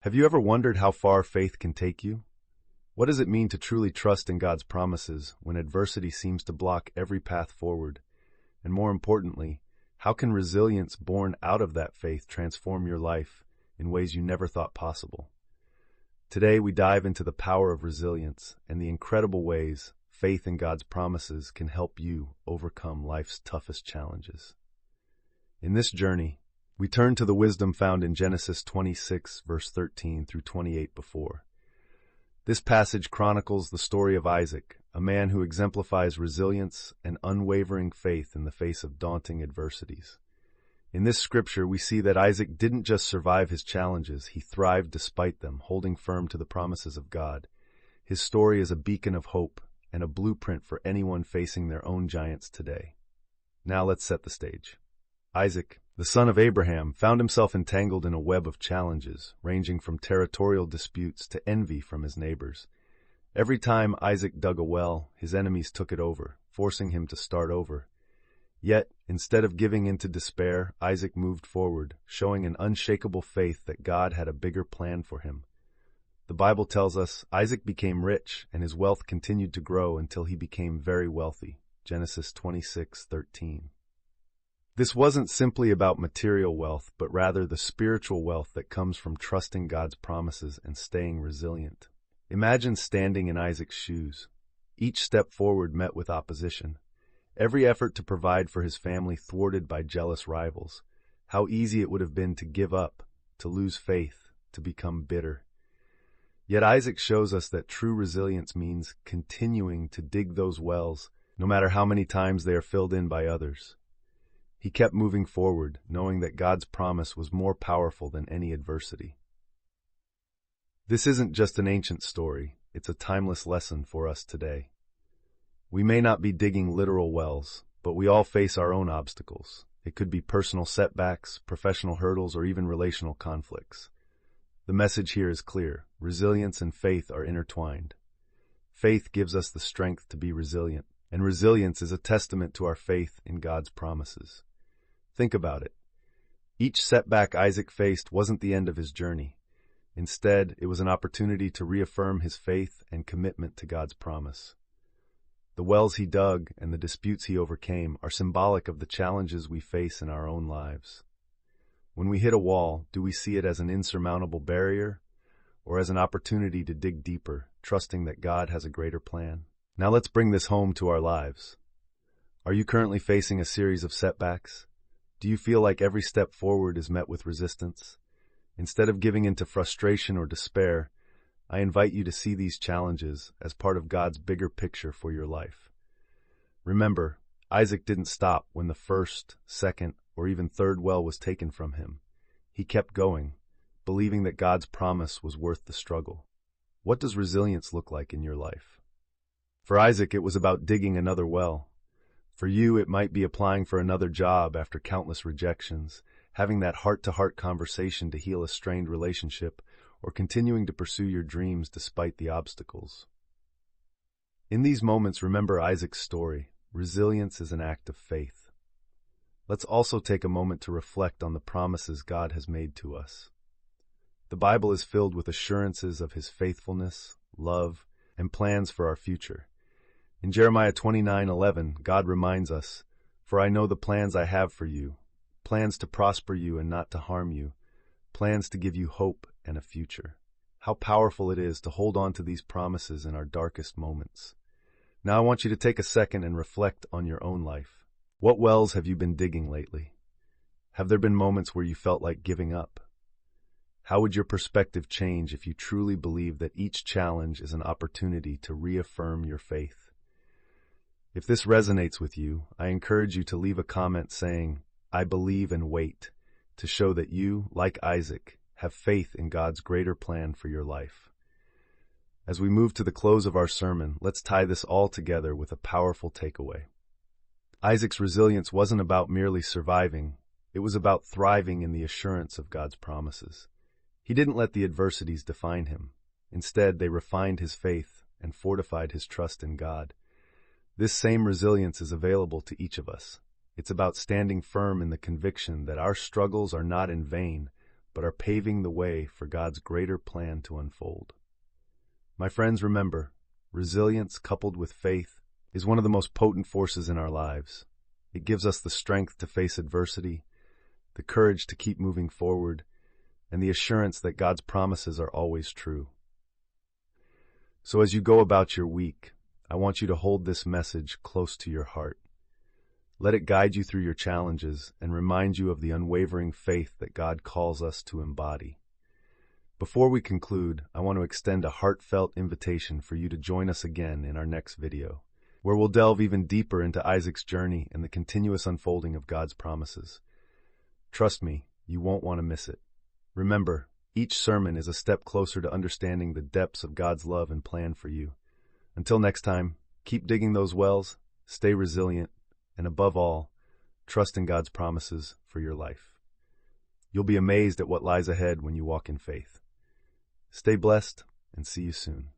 Have you ever wondered how far faith can take you? What does it mean to truly trust in God's promises when adversity seems to block every path forward? And more importantly, how can resilience born out of that faith transform your life in ways you never thought possible? Today, we dive into the power of resilience and the incredible ways faith in God's promises can help you overcome life's toughest challenges. In this journey, we turn to the wisdom found in Genesis 26, verse 13 through 28 before. This passage chronicles the story of Isaac, a man who exemplifies resilience and unwavering faith in the face of daunting adversities. In this scripture, we see that Isaac didn't just survive his challenges, he thrived despite them, holding firm to the promises of God. His story is a beacon of hope and a blueprint for anyone facing their own giants today. Now let's set the stage. Isaac, the son of Abraham, found himself entangled in a web of challenges, ranging from territorial disputes to envy from his neighbors. Every time Isaac dug a well, his enemies took it over, forcing him to start over. Yet, instead of giving in to despair, Isaac moved forward, showing an unshakable faith that God had a bigger plan for him. The Bible tells us Isaac became rich, and his wealth continued to grow until he became very wealthy. Genesis 26:13. This wasn't simply about material wealth, but rather the spiritual wealth that comes from trusting God's promises and staying resilient. Imagine standing in Isaac's shoes. Each step forward met with opposition. Every effort to provide for his family thwarted by jealous rivals. How easy it would have been to give up, to lose faith, to become bitter. Yet Isaac shows us that true resilience means continuing to dig those wells, no matter how many times they are filled in by others. He kept moving forward, knowing that God's promise was more powerful than any adversity. This isn't just an ancient story, it's a timeless lesson for us today. We may not be digging literal wells, but we all face our own obstacles. It could be personal setbacks, professional hurdles, or even relational conflicts. The message here is clear. Resilience and faith are intertwined. Faith gives us the strength to be resilient, and resilience is a testament to our faith in God's promises. Think about it. Each setback Isaac faced wasn't the end of his journey. Instead, it was an opportunity to reaffirm his faith and commitment to God's promise. The wells he dug and the disputes he overcame are symbolic of the challenges we face in our own lives. When we hit a wall, do we see it as an insurmountable barrier or as an opportunity to dig deeper, trusting that God has a greater plan? Now let's bring this home to our lives. Are you currently facing a series of setbacks? Do you feel like every step forward is met with resistance? Instead of giving in to frustration or despair, I invite you to see these challenges as part of God's bigger picture for your life. Remember, Isaac didn't stop when the first, second, or even third well was taken from him. He kept going, believing that God's promise was worth the struggle. What does resilience look like in your life? For Isaac, it was about digging another well. For you, it might be applying for another job after countless rejections, having that heart-to-heart conversation to heal a strained relationship, or continuing to pursue your dreams despite the obstacles. In these moments, remember Isaac's story. Resilience is an act of faith. Let's also take a moment to reflect on the promises God has made to us. The Bible is filled with assurances of His faithfulness, love, and plans for our future. In Jeremiah 29:11, God reminds us, "For I know the plans I have for you, plans to prosper you and not to harm you, plans to give you hope and a future." How powerful it is to hold on to these promises in our darkest moments. Now I want you to take a second and reflect on your own life. What wells have you been digging lately? Have there been moments where you felt like giving up? How would your perspective change if you truly believed that each challenge is an opportunity to reaffirm your faith? If this resonates with you, I encourage you to leave a comment saying, "I believe and wait," to show that you, like Isaac, have faith in God's greater plan for your life. As we move to the close of our sermon, let's tie this all together with a powerful takeaway. Isaac's resilience wasn't about merely surviving, it was about thriving in the assurance of God's promises. He didn't let the adversities define him. Instead, they refined his faith and fortified his trust in God. This same resilience is available to each of us. It's about standing firm in the conviction that our struggles are not in vain, but are paving the way for God's greater plan to unfold. My friends, remember, resilience coupled with faith is one of the most potent forces in our lives. It gives us the strength to face adversity, the courage to keep moving forward, and the assurance that God's promises are always true. So as you go about your week, I want you to hold this message close to your heart. Let it guide you through your challenges and remind you of the unwavering faith that God calls us to embody. Before we conclude, I want to extend a heartfelt invitation for you to join us again in our next video, where we'll delve even deeper into Isaac's journey and the continuous unfolding of God's promises. Trust me, you won't want to miss it. Remember, each sermon is a step closer to understanding the depths of God's love and plan for you. Until next time, keep digging those wells, stay resilient, and above all, trust in God's promises for your life. You'll be amazed at what lies ahead when you walk in faith. Stay blessed, and see you soon.